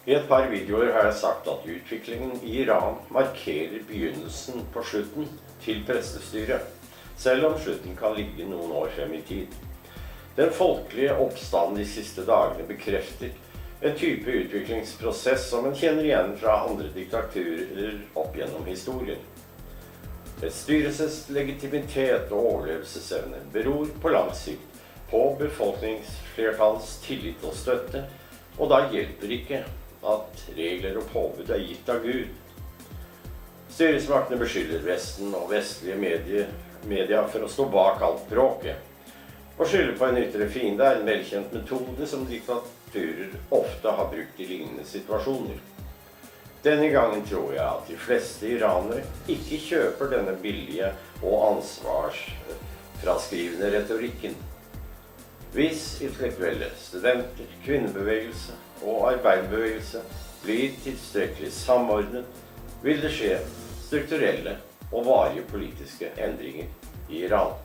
I et par videoer har jeg sagt at utviklingen i Iran markerer begynnelsen på slutten til prestestyret, selv om slutten kan ligge noen år frem i tid. Den folkelige oppstanden de siste dagene bekrefter en type utviklingsprosess som en kjenner igjen fra andre diktaturer opp gjennom historien. Et styres legitimitet og overlevelsesevne beror på lang sikt på befolkningsflertallets tillit og støtte, og da hjelper ikke at regler og påbud er gitt av Gud. Styresmaktene beskylder Vesten og vestlige media for å stå bak alt bråket. Å skylde på en ytre fiende er en velkjent metode som diktaturer ofte har brukt i lignende situasjoner. Denne gangen tror jeg at de fleste iranere ikke kjøper denne billige og ansvarsfraskrivende retorikken. Hvis intellektuelle, studenter, kvinnebevegelse og arbeiderbevegelse blir tilstrekkelig samordnet, vil det skje strukturelle og varige politiske endringer i Iran.